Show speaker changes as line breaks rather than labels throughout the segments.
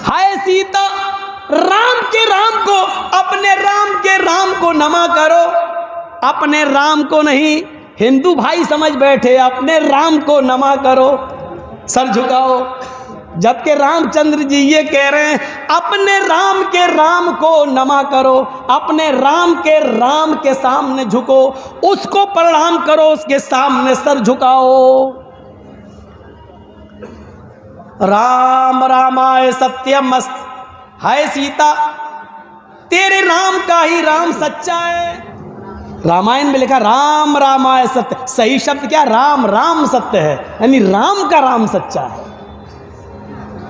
हाय सीता, राम को अपने राम के राम को नमा करो, अपने राम को नहीं। हिंदू भाई समझ बैठे अपने राम को नमा करो, सर झुकाओ। जबकि रामचंद्र जी ये कह रहे हैं अपने राम के राम को नमा करो, अपने राम के सामने झुको, उसको प्रणाम करो, उसके सामने सर झुकाओ। राम रामाय सत्यमस्त, हाय सीता तेरे राम का ही राम सच्चा है। रामायण में लिखा राम रामाय सत्य, सही शब्द क्या? राम, राम सत्य है, यानी राम का राम सच्चा है।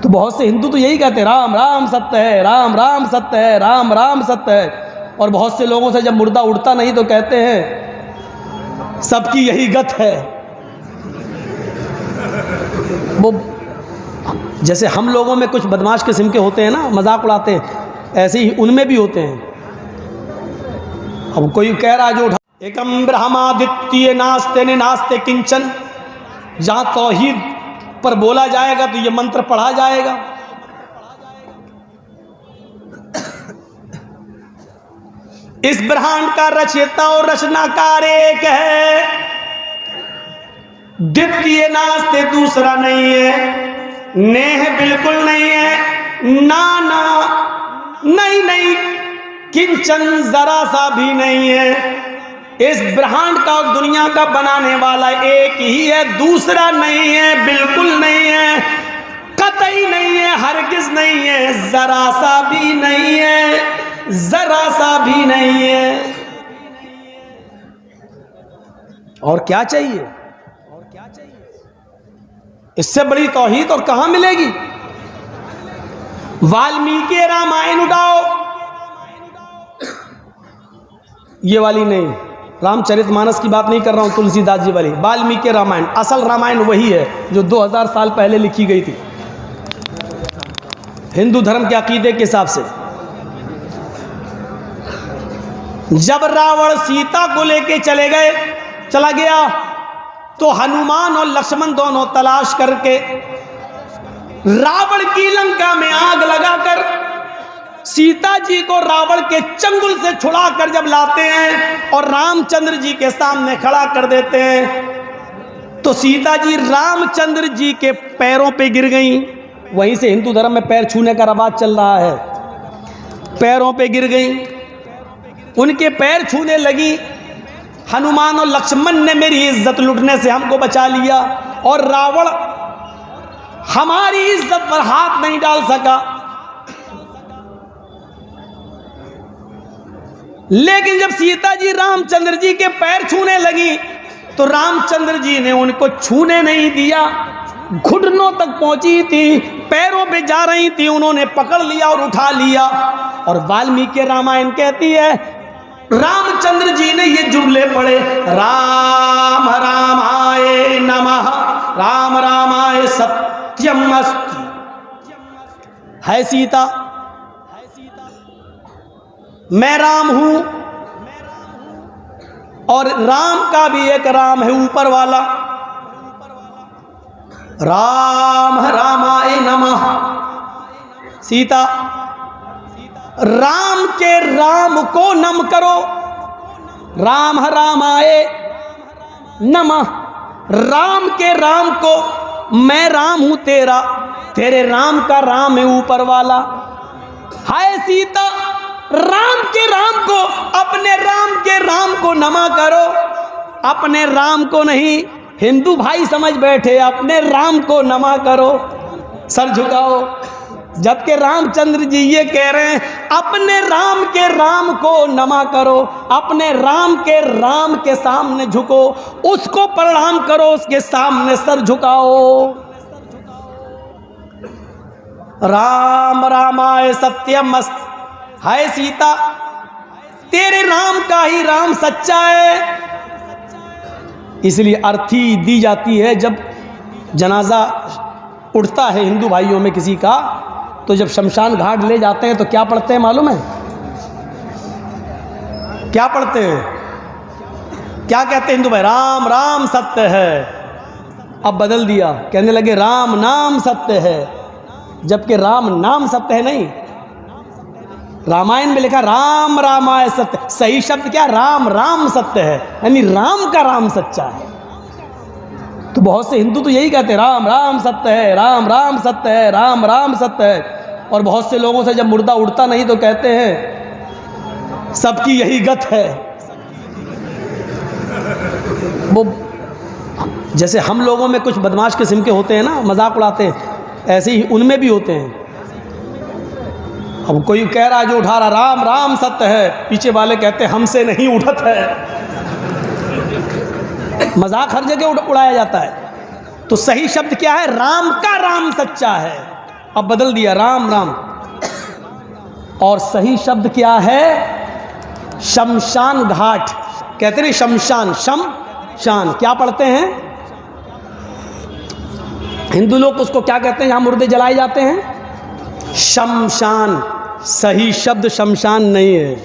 तो बहुत से हिंदू तो यही कहते हैं राम राम सत्य है, राम राम सत्य है, राम राम सत्य है। और बहुत से लोगों से जब मुर्दा उड़ता नहीं तो कहते हैं सबकी यही गत है। वो जैसे हम लोगों में कुछ बदमाश किस्म के होते हैं ना, मजाक उड़ाते हैं, ऐसे ही उनमें भी होते हैं। अब कोई कह रहा है जो एकम ब्रह्मादित्य नास्ते ने नास्ते किंचन, जहां तौहीद पर बोला जाएगा तो ये मंत्र पढ़ा जाएगा। इस ब्रह्मांड का रचयिता और रचनाकार एक है, द्वितीय नास्ते दूसरा नहीं है, नेह बिल्कुल नहीं है, नाना नहीं, किंचन जरा सा भी नहीं है। इस ब्रह्मांड का और दुनिया का बनाने वाला एक ही है, दूसरा नहीं है, बिल्कुल नहीं है, कतई नहीं है, हरगिज नहीं है, जरा सा भी नहीं है, जरा सा भी नहीं है। और क्या चाहिए? इससे बड़ी तौहीद और कहां मिलेगी? वाल्मीकि रामायण उठाओ, ये वाली नहीं, रामचरितमानस की बात नहीं कर रहा हूं, तुलसीदास जी वाली। वाल्मीकि रामायण, असल रामायण वही है जो 2000 साल पहले लिखी गई थी हिंदू धर्म के अकीदे के हिसाब से। जब रावण सीता को लेके चला गया तो हनुमान और लक्ष्मण दोनों तलाश करके रावण की लंका में आग लगाकर सीता जी को रावण के चंगुल से छुड़ाकर जब लाते हैं और रामचंद्र जी के सामने खड़ा कर देते हैं तो सीता जी रामचंद्र जी के पैरों पे गिर गईं। वहीं से हिंदू धर्म में पैर छूने का रवाज चल रहा है। पैरों पे गिर गईं, उनके पैर छूने लगी। हनुमान और लक्ष्मण ने मेरी इज्जत लुटने से हमको बचा लिया और रावण हमारी इज्जत पर हाथ नहीं डाल सका। लेकिन जब सीता जी रामचंद्र जी के पैर छूने लगी तो रामचंद्र जी ने उनको छूने नहीं दिया। घुटनों तक पहुंची थी, पैरों पे जा रही थी, उन्होंने पकड़ लिया और उठा लिया। और वाल्मीकि रामायण कहती है रामचंद्र जी ने ये जुमले पढ़े, राम रामाय नमः, राम रामाय सत्यमस्तु। है सीता, मैं राम हूं और राम का भी एक राम है ऊपर वाला। राम रामाय नमः। सीता, राम के राम को नम करो, राम रामाय नमः। राम के राम को, मैं राम हूं तेरा, तेरे राम का राम है ऊपर वाला। हाय सीता, राम के राम को, अपने राम के राम को नमा करो, अपने राम को नहीं। हिंदू भाई समझ बैठे अपने राम को नमा करो, सर झुकाओ। जबकि रामचंद्र जी ये कह रहे हैं अपने राम के राम को नमा करो, अपने राम के सामने झुको, उसको प्रणाम करो, उसके सामने सर झुकाओ। राम रामाय सत्यमस्त। हाय सीता, तेरे राम का ही राम सच्चा है। इसलिए अर्थी दी जाती है जब जनाजा उठता है हिंदू भाइयों में किसी का, तो जब शमशान घाट ले जाते हैं तो क्या पढ़ते हैं मालूम है? क्या पढ़ते हैं? क्या कहते हैं हिंदू भाई? राम राम सत्य है। अब बदल दिया, कहने लगे राम नाम सत्य है। जबकि राम नाम सत्य है नहीं। रामायण में लिखा राम रामाय सत्य, सही शब्द क्या? राम राम सत्य है, यानी राम का राम सच्चा है। तो बहुत से हिंदू तो यही कहते हैं राम राम सत्य है, राम राम सत्य है, राम राम सत्य है। और बहुत से लोगों से जब मुर्दा उड़ता नहीं तो कहते हैं सबकी यही गत है। वो जैसे हम लोगों में कुछ बदमाश किस्म के होते हैं ना, मजाक उड़ाते हैं, ऐसे ही उनमें भी होते हैं। अब कोई कह रहा है जो उठा रहा राम राम सत्य है, पीछे वाले कहते हैं हमसे नहीं उठत है। मजाक हर जगह उड़ाया जाता है। तो सही शब्द क्या है? राम का राम सच्चा है। अब बदल दिया राम राम। और सही शब्द क्या है? शमशान घाट। कहते नहीं शमशान, शमशान क्या पढ़ते हैं हिंदू लोग? उसको क्या कहते हैं जहां मुर्दे जलाए जाते हैं? शमशान। सही शब्द शमशान नहीं है।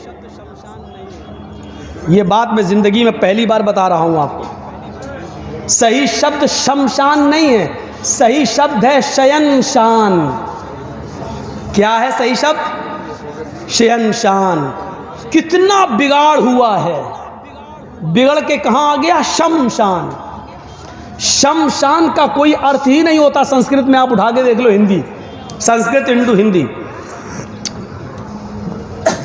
यह बात मैं जिंदगी में पहली बार बता रहा हूं आपको। सही शब्द शमशान नहीं है, सही शब्द है शयनशान। क्या है सही शब्द? शयनशान। कितना बिगाड़ हुआ है, बिगड़ के कहां आ गया? शमशान। शमशान का कोई अर्थ ही नहीं होता संस्कृत में। आप उठा के देख लो हिंदी, संस्कृत हिंदू हिंदी।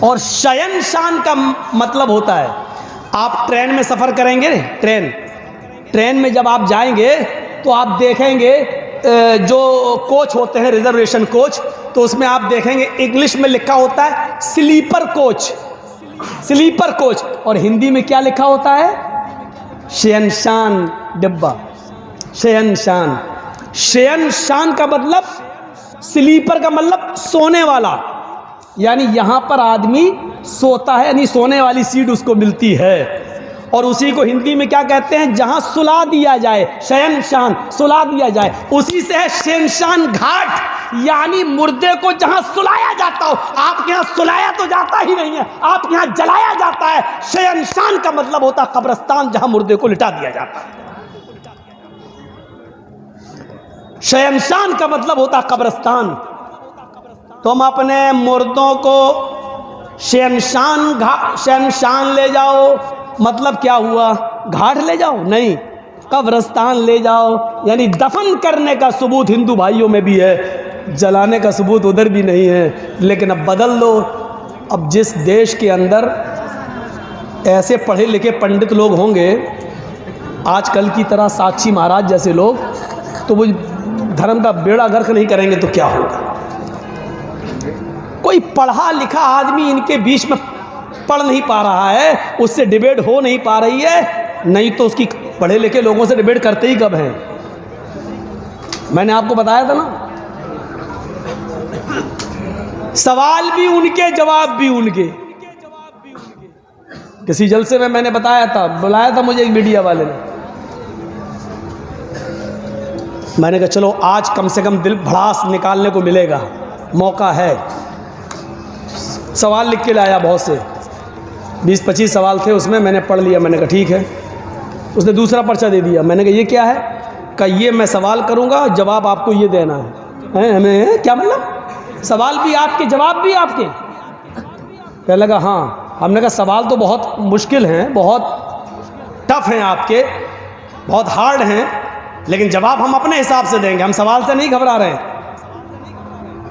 और शयनशान का मतलब होता है, आप ट्रेन में सफ़र करेंगे, ट्रेन में जब आप जाएंगे तो आप देखेंगे जो कोच होते हैं रिजर्वेशन कोच, तो उसमें आप देखेंगे इंग्लिश में लिखा होता है स्लीपर कोच, स्लीपर कोच। और हिंदी में क्या लिखा होता है? शयनशान डिब्बा, शयनशान। शयनशान का मतलब, स्लीपर का मतलब सोने वाला, यानी यहां पर आदमी सोता है, यानी सोने वाली सीट उसको मिलती है। और उसी को हिंदी में क्या कहते हैं? जहां सुला दिया जाए, शयनशान, सुला दिया जाए। उसी से है शयनशान घाट, यानी मुर्दे को जहां सुलाया जाता हो। आपके यहां सुलाया तो जाता ही नहीं है, आपके यहां जलाया जाता है। शयनशान का मतलब होता है कब्रिस्तान, जहां मुर्दे को लिटा दिया जाता है। शयनशान का मतलब होता है कब्रिस्तान। तुम अपने मुर्दों को शयनशान ले जाओ, मतलब क्या हुआ? घाट ले जाओ? नहीं, कब्रिस्तान ले जाओ। यानी दफन करने का सबूत हिंदू भाइयों में भी है, जलाने का सबूत उधर भी नहीं है। लेकिन अब बदल दो। अब जिस देश के अंदर ऐसे पढ़े लिखे पंडित लोग होंगे आजकल की तरह, साक्षी महाराज जैसे लोग, तो वो धर्म का बेड़ा गर्क नहीं करेंगे तो क्या होगा? कोई पढ़ा लिखा आदमी इनके बीच में पढ़ नहीं पा रहा है, उससे डिबेट हो नहीं पा रही है। नहीं तो उसकी पढ़े लिखे लोगों से डिबेट करते ही कब हैं? मैंने आपको बताया था ना, सवाल भी उनके जवाब भी उनके। किसी जलसे में मैंने बताया था, बुलाया था मुझे एक मीडिया वाले ने। मैंने कहा चलो आज कम से कम दिल भड़ास निकालने को मिलेगा, मौका है। सवाल लिख के लाया, बहुत से 20-25 सवाल थे उसमें, मैंने पढ़ लिया। मैंने कहा ठीक है। उसने दूसरा पर्चा दे दिया। मैंने कहा ये क्या है? कहा ये मैं सवाल करूंगा, जवाब आपको ये देना है। हमें क्या मतलब? सवाल भी आपके, जवाब भी आपके? कहने लगा हाँ। हमने कहा सवाल तो बहुत मुश्किल हैं, बहुत टफ हैं आपके, बहुत हार्ड हैं, लेकिन जवाब हम अपने हिसाब से देंगे, हम सवाल से नहीं घबरा रहे हैं।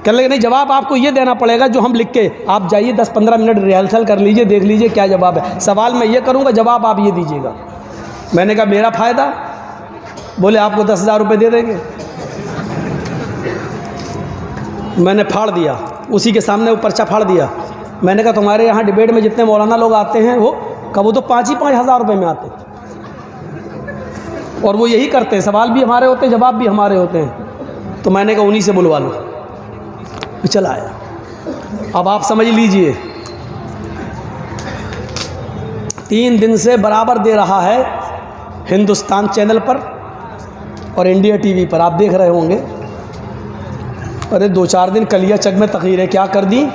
कहने लगे नहीं, जवाब आपको ये देना पड़ेगा जो हम लिख के, आप जाइए 10-15 मिनट रिहर्सल कर लीजिए, देख लीजिए क्या जवाब है। सवाल मैं ये करूँगा, जवाब आप ये दीजिएगा। मैंने कहा मेरा फ़ायदा? बोले आपको 10,000 रुपये दे देंगे। मैंने फाड़ दिया, उसी के सामने वो पर्चा फाड़ दिया। मैंने कहा तुम्हारे यहाँ डिबेट में जितने मौलाना लोग आते हैं वो तो 5,000 रुपये में आते हैं, और वो यही करते हैं, सवाल भी हमारे होते हैं, जवाब भी हमारे होते हैं। तो मैंने कहा उन्हीं से बुलवा लो। चला आया। अब आप समझ लीजिए, 3 दिन से बराबर दे रहा है हिंदुस्तान चैनल पर और इंडिया टीवी पर, आप देख रहे होंगे। अरे 2-4 दिन कलिया चक में तकरीरें क्या कर दी।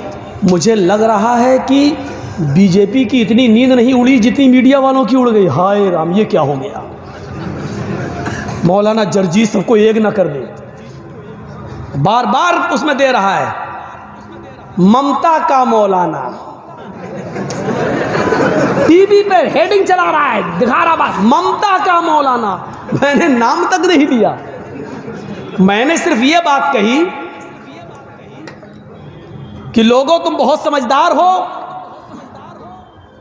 मुझे लग रहा है कि बीजेपी की इतनी नींद नहीं उड़ी जितनी मीडिया वालों की उड़ गई। हाय राम, ये क्या हो गया? मौलाना जर्जी सबको एक ना कर दे। बार बार उसमें दे रहा है, ममता का मौलाना। टीवी पे हेडिंग चला रहा है, दिखा रहा बात, ममता का मौलाना। मैंने नाम तक नहीं दिया, मैंने सिर्फ ये बात कही कि लोगों तुम बहुत समझदार हो,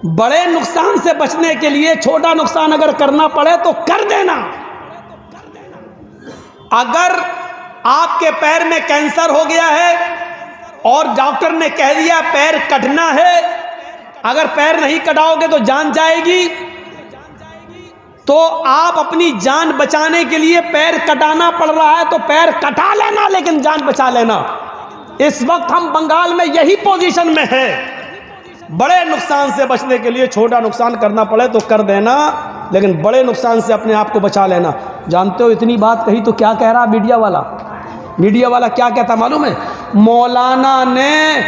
बड़े नुकसान से बचने के लिए छोटा नुकसान अगर करना पड़े तो कर देना। अगर आपके पैर में कैंसर हो गया है और डॉक्टर ने कह दिया पैर कटना है, अगर पैर नहीं कटाओगे तो जान जाएगी, तो आप अपनी जान बचाने के लिए पैर कटाना पड़ रहा है तो पैर कटा लेना, लेकिन जान बचा लेना। इस वक्त हम बंगाल में यही पोजीशन में है, बड़े नुकसान से बचने के लिए छोटा नुकसान करना पड़े तो कर देना, लेकिन बड़े नुकसान से अपने आप को बचा लेना। जानते हो इतनी बात कही तो क्या कह रहा मीडिया वाला? मीडिया वाला क्या कहता मालूम है? मौलाना ने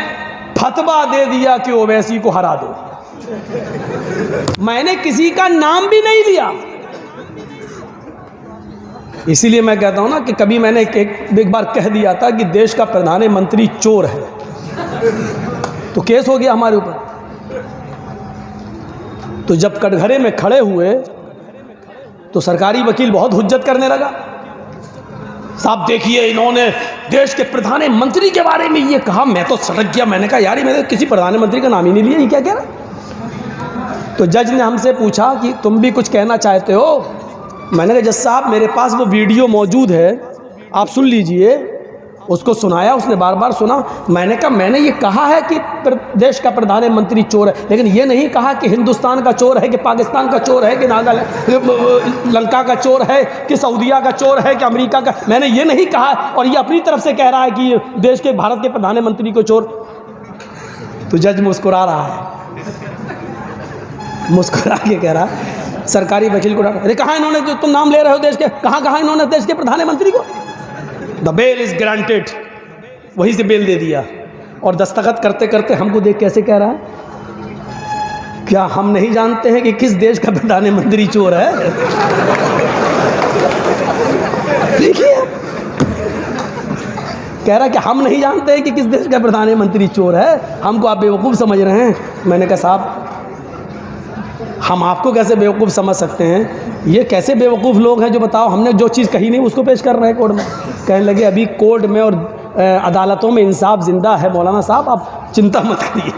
फतवा दे दिया कि ओवैसी को हरा दो। मैंने किसी का नाम भी नहीं लिया, इसीलिए मैं कहता हूं ना कि कभी मैंने एक बार कह दिया था कि देश का प्रधानमंत्री चोर है, तो केस हो गया हमारे ऊपर। तो जब कटघरे में खड़े हुए तो सरकारी वकील बहुत हुज्जत करने लगा, साहब देखिए इन्होंने देश के प्रधानमंत्री के बारे में ये कहा। मैं तो सटक गया, मैंने कहा यार मैंने किसी प्रधानमंत्री का नाम ही नहीं लिया, ये क्या कह रहा? तो जज ने हमसे पूछा कि तुम भी कुछ कहना चाहते हो? मैंने कहा जज साहब मेरे पास वो वीडियो मौजूद है, आप सुन लीजिए। उसको सुनाया, उसने बार बार सुना। मैंने कहा मैंने ये कहा है कि देश का प्रधानमंत्री चोर है, लेकिन ये नहीं कहा कि हिंदुस्तान का चोर है, कि पाकिस्तान का चोर है, कि नागालैंड लंका का चोर है, कि सऊदीया का चोर है, कि अमेरिका का। मैंने ये नहीं कहा, और ये अपनी तरफ से कह रहा है कि देश के भारत के प्रधानमंत्री को चोर। तो जज मुस्कुरा रहा है, मुस्कुरा के कह रहा है, सरकारी वकील को डांटा, अरे कहाँ इन्होंने, जो तुम नाम ले रहे हो देश के, कहाँ इन्होंने देश के प्रधानमंत्री को? द बेल इज ग्रांटेड, वहीं से बेल दे दिया। और दस्तखत करते करते हमको देख कैसे कह रहा है, क्या हम नहीं जानते हैं कि किस देश का प्रधानमंत्री चोर है? देखिए कह रहा है कि हम नहीं जानते हैं कि किस देश का प्रधानमंत्री चोर है, हमको आप बेवकूफ़ समझ रहे हैं। मैंने कहा साहब हम आपको कैसे बेवकूफ़ समझ सकते हैं? ये कैसे बेवकूफ़ लोग हैं जो बताओ, हमने जो चीज़ कही नहीं उसको पेश कर रहे हैं कोर्ट में। कहने लगे अभी कोर्ट में और अदालतों में इंसाफ जिंदा है। मौलाना साहब आप चिंता मत करिए।